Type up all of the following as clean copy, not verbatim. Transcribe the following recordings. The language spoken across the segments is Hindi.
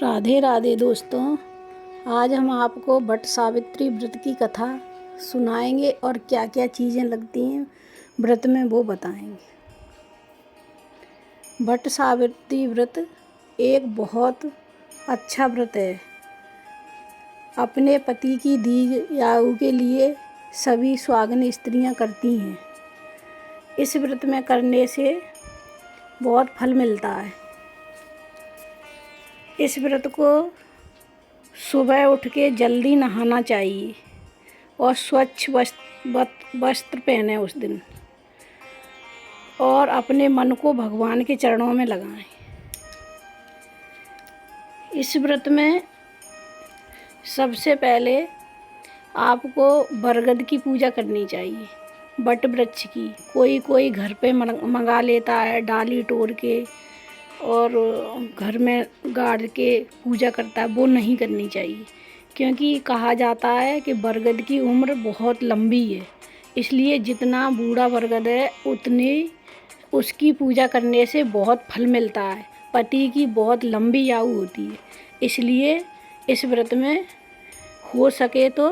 राधे राधे दोस्तों, आज हम आपको वट सावित्री व्रत की कथा सुनाएंगे और क्या क्या चीज़ें लगती हैं व्रत में वो बताएंगे। वट सावित्री व्रत एक बहुत अच्छा व्रत है। अपने पति की दीर्घायु के लिए सभी सुहागन स्त्रियां करती हैं। इस व्रत में करने से बहुत फल मिलता है। इस व्रत को सुबह उठ के जल्दी नहाना चाहिए और स्वच्छ वस्त्र पहने उस दिन, और अपने मन को भगवान के चरणों में लगाएं। इस व्रत में सबसे पहले आपको बरगद की पूजा करनी चाहिए। वट वृक्ष की कोई घर पे मंगा लेता है, डाली तोड़ के और घर में गाड़ के पूजा करता है, वो नहीं करनी चाहिए। क्योंकि कहा जाता है कि बरगद की उम्र बहुत लंबी है, इसलिए जितना बूढ़ा बरगद है उतनी उसकी पूजा करने से बहुत फल मिलता है। पति की बहुत लंबी आयु होती है, इसलिए इस व्रत में हो सके तो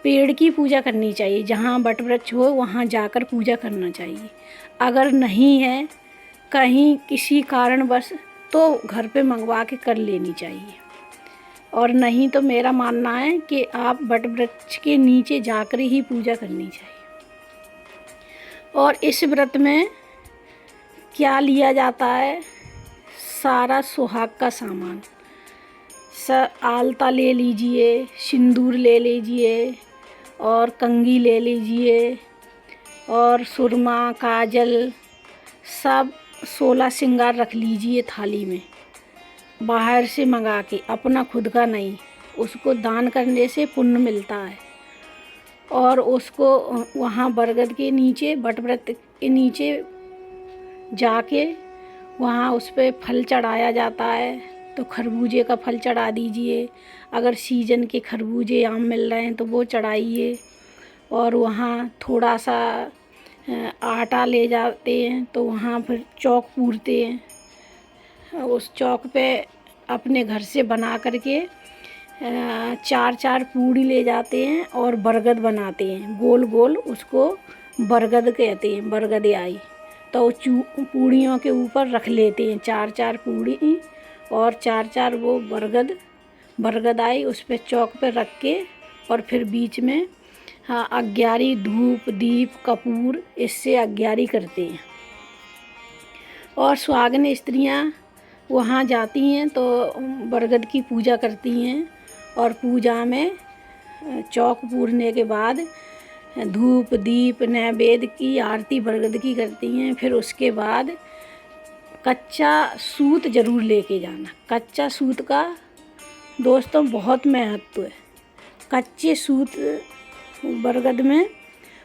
पेड़ की पूजा करनी चाहिए। जहाँ वट वृक्ष हो वहाँ जाकर पूजा करना चाहिए। अगर नहीं है कहीं किसी कारणवश तो घर पे मंगवा के कर लेनी चाहिए, और नहीं तो मेरा मानना है कि आप वट वृक्ष के नीचे जाकर ही पूजा करनी चाहिए। और इस व्रत में क्या लिया जाता है? सारा सुहाग का सामान, आलता ले लीजिए, सिंदूर ले लीजिए और कंघी ले लीजिए और सुरमा काजल सब 16 श्रृंगार रख लीजिए थाली में, बाहर से मंगा के, अपना खुद का नहीं। उसको दान करने से पुण्य मिलता है। और उसको वहाँ बरगद के नीचे, वट वृक्ष के नीचे जाके वहाँ उस पर फल चढ़ाया जाता है। तो खरबूजे का फल चढ़ा दीजिए, अगर सीजन के खरबूजे आम मिल रहे हैं तो वो चढ़ाइए। और वहाँ थोड़ा सा आटा ले जाते हैं, तो वहाँ फिर चौक पूरते हैं। उस चौक पे अपने घर से बना करके 4-4 पूड़ी ले जाते हैं और बरगद बनाते हैं गोल गोल, उसको बरगद कहते हैं, बरगद आई। तो पूड़ियों के ऊपर रख लेते हैं 4-4 पूड़ी और 4-4 वो बरगद आई उस पर चौक पे रख के, और फिर बीच में अग्यारी धूप दीप कपूर इससे अग्यारी करते हैं। और सुहागन स्त्रियां वहाँ जाती हैं तो बरगद की पूजा करती हैं, और पूजा में चौक पूरने के बाद धूप दीप नैवेद्य की आरती बरगद की करती हैं। फिर उसके बाद कच्चा सूत ज़रूर लेके जाना। कच्चा सूत का दोस्तों बहुत महत्व है। कच्चे सूत बरगद में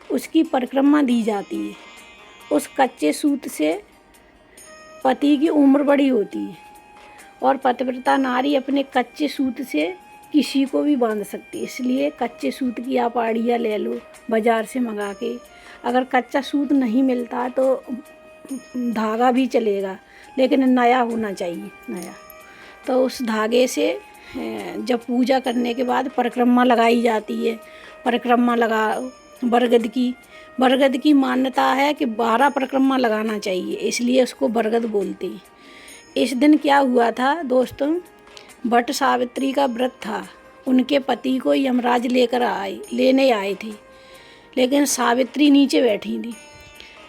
उसकी परिक्रमा दी जाती है। उस कच्चे सूत से पति की उम्र बड़ी होती है, और पतिव्रता नारी अपने कच्चे सूत से किसी को भी बांध सकती है। इसलिए कच्चे सूत की आप आड़ियाँ ले लो बाज़ार से मंगा के। अगर कच्चा सूत नहीं मिलता तो धागा भी चलेगा, लेकिन नया होना चाहिए, नया। तो उस धागे से जब पूजा करने के बाद परिक्रमा लगाई जाती है। परिक्रमा लगा बरगद की मान्यता है कि 12 परिक्रमा लगाना चाहिए, इसलिए उसको बरगद बोलते हैं। इस दिन क्या हुआ था दोस्तों, वट सावित्री का व्रत था। उनके पति को यमराज लेने आए थे, लेकिन सावित्री नीचे बैठी थी।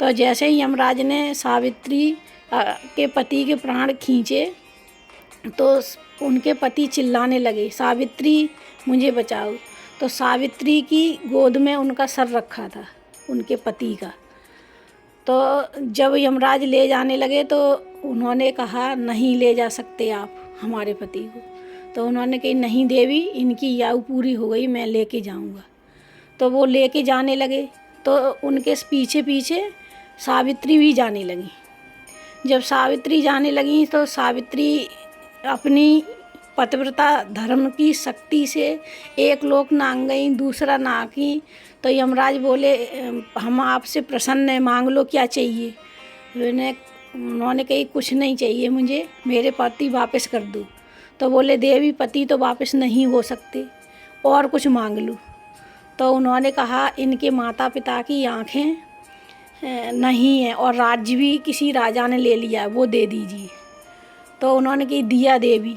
तो जैसे ही यमराज ने सावित्री के पति के प्राण खींचे तो उनके पति चिल्लाने लगे, सावित्री मुझे बचाओ। तो सावित्री की गोद में उनका सर रखा था, उनके पति का। तो जब यमराज ले जाने लगे तो उन्होंने कहा, नहीं ले जा सकते आप हमारे पति को। तो उन्होंने कही, नहीं देवी, इनकी आयु पूरी हो गई, मैं लेके जाऊंगा। तो वो लेके जाने लगे, तो उनके पीछे पीछे सावित्री भी जाने लगी। जब सावित्री जाने लगी तो सावित्री अपनी पतिव्रता धर्म की शक्ति से एक लोक नांग गई, दूसरा ना की। तो यमराज बोले, हम आपसे प्रसन्न हैं, मांग लो क्या चाहिए। उन्होंने कही, कुछ नहीं चाहिए मुझे, मेरे पति वापस कर दो। तो बोले देवी पति तो वापस नहीं हो सकते, और कुछ मांग लूँ। तो उन्होंने कहा इनके माता पिता की आँखें नहीं है और राज्य भी किसी राजा ने ले लिया है, वो दे दीजिए। तो उन्होंने कही दिया देवी।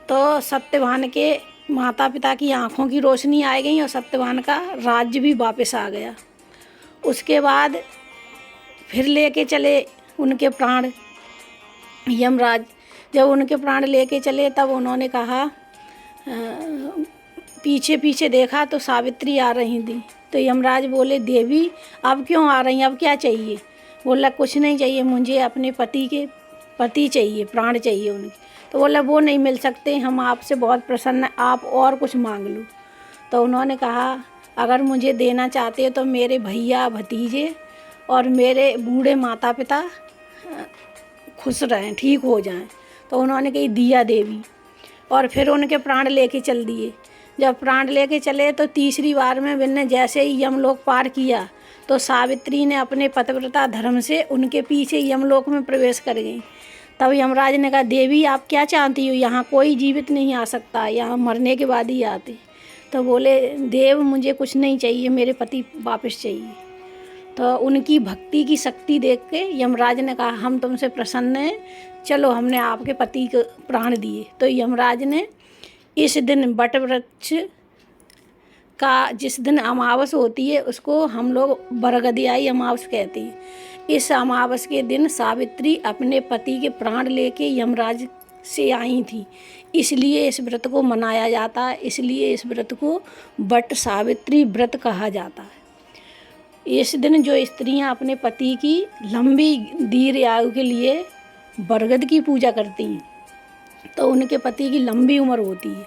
तो सत्यवान के माता पिता की आँखों की रोशनी आ गई और सत्यवान का राज्य भी वापस आ गया। उसके बाद फिर लेके चले उनके प्राण यमराज। जब उनके प्राण लेके चले तब उन्होंने कहा पीछे पीछे देखा तो सावित्री आ रही थी। तो यमराज बोले देवी अब क्यों आ रही हैं, अब क्या चाहिए? बोला कुछ नहीं चाहिए, मुझे अपने पति चाहिए, प्राण चाहिए उनके। तो बोला वो नहीं मिल सकते, हम आपसे बहुत प्रसन्न हैं, आप और कुछ मांग लो। तो उन्होंने कहा अगर मुझे देना चाहते हो तो मेरे भैया भतीजे और मेरे बूढ़े माता पिता खुश रहें, ठीक हो जाएं। तो उन्होंने कही दिया देवी, और फिर उनके प्राण लेके चल दिए। जब प्राण लेके चले तो तीसरी बार में बिन्ने जैसे ही यमलोक पार किया तो सावित्री ने अपने पतिव्रता धर्म से उनके पीछे यमलोक में प्रवेश कर गई। तब यमराज ने कहा देवी आप क्या चाहती हो, यहाँ कोई जीवित नहीं आ सकता, यहाँ मरने के बाद ही आते। तो बोले देव मुझे कुछ नहीं चाहिए, मेरे पति वापस चाहिए। तो उनकी भक्ति की शक्ति देख के यमराज ने कहा हम तुमसे प्रसन्न हैं, चलो हमने आपके पति को प्राण दिए। तो यमराज ने इस दिन बट वृक्ष का जिस दिन अमावस होती है उसको हम लोग बरगदियाई अमावस कहते हैं। इस अमावस के दिन सावित्री अपने पति के प्राण लेके यमराज से आई थी, इसलिए इस व्रत को मनाया जाता है। इसलिए इस व्रत को बट सावित्री व्रत कहा जाता है। इस दिन जो स्त्रियां अपने पति की लंबी दीर्घ आयु के लिए बरगद की पूजा करती हैं तो उनके पति की लंबी उम्र होती है।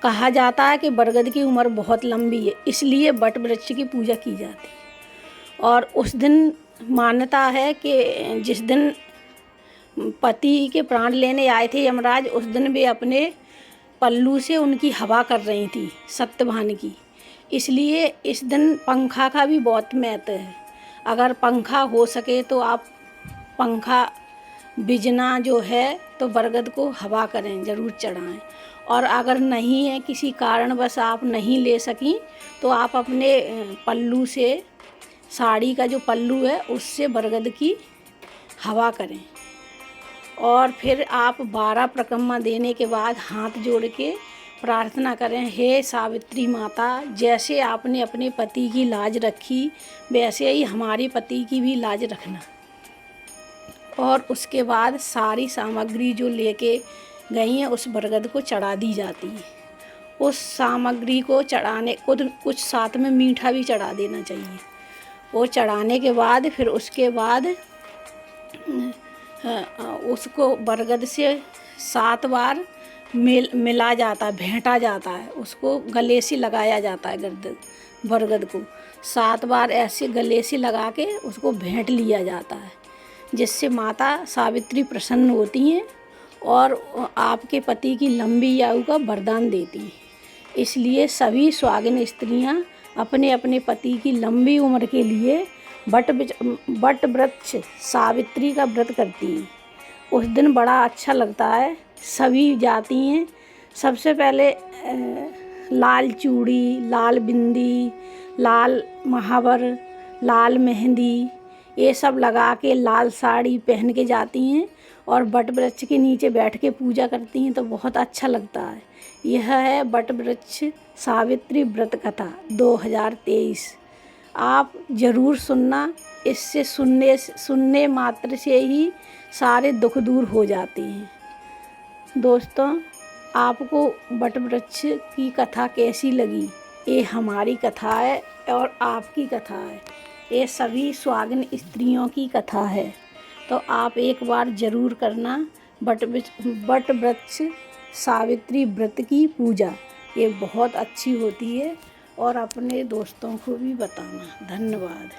कहा जाता है कि बरगद की उम्र बहुत लंबी है, इसलिए बट वृक्ष की पूजा की जाती है। और उस दिन मान्यता है कि जिस दिन पति के प्राण लेने आए थे यमराज, उस दिन वे अपने पल्लू से उनकी हवा कर रही थी सत्यवान की। इसलिए इस दिन पंखा का भी बहुत महत्व है। अगर पंखा हो सके तो आप पंखा बिजना जो है तो बरगद को हवा करें, ज़रूर चढ़ाएं। और अगर नहीं है, किसी कारणवश आप नहीं ले सकी, तो आप अपने पल्लू से, साड़ी का जो पल्लू है उससे बरगद की हवा करें। और फिर आप 12 परिक्रमा देने के बाद हाथ जोड़ के प्रार्थना करें, हे सावित्री माता, जैसे आपने अपने पति की लाज रखी वैसे ही हमारे पति की भी लाज रखना। और उसके बाद सारी सामग्री जो लेके गई हैं उस बरगद को चढ़ा दी जाती है। उस सामग्री को चढ़ाने कुछ साथ में मीठा भी चढ़ा देना चाहिए। वो चढ़ाने के बाद फिर उसके बाद उसको बरगद से 7 बार मिला जाता है, भेंटा जाता है, उसको गले से लगाया जाता है। बरगद को 7 बार ऐसे गले से लगा के उसको भेंट लिया जाता है, जिससे माता सावित्री प्रसन्न होती हैं और आपके पति की लंबी आयु का वरदान देती हैं। इसलिए सभी सुहागिन स्त्रियां अपने अपने पति की लंबी उम्र के लिए बट वृक्ष सावित्री का व्रत करती हैं। उस दिन बड़ा अच्छा लगता है, सभी जाती हैं। सबसे पहले लाल चूड़ी, लाल बिंदी, लाल महावर, लाल मेहंदी, ये सब लगा के लाल साड़ी पहन के जाती हैं और बट वृक्ष के नीचे बैठ के पूजा करती हैं, तो बहुत अच्छा लगता है। यह है बट वृक्ष सावित्री व्रत कथा 2023। आप ज़रूर सुनना, इससे सुनने मात्र से ही सारे दुख दूर हो जाते हैं। दोस्तों, आपको बट वृक्ष की कथा कैसी लगी? ये हमारी कथा है और आपकी कथा है, ये सभी सुहागिन स्त्रियों की कथा है। तो आप एक बार ज़रूर करना बट वृक्ष सावित्री व्रत की पूजा, ये बहुत अच्छी होती है। और अपने दोस्तों को भी बताना। धन्यवाद।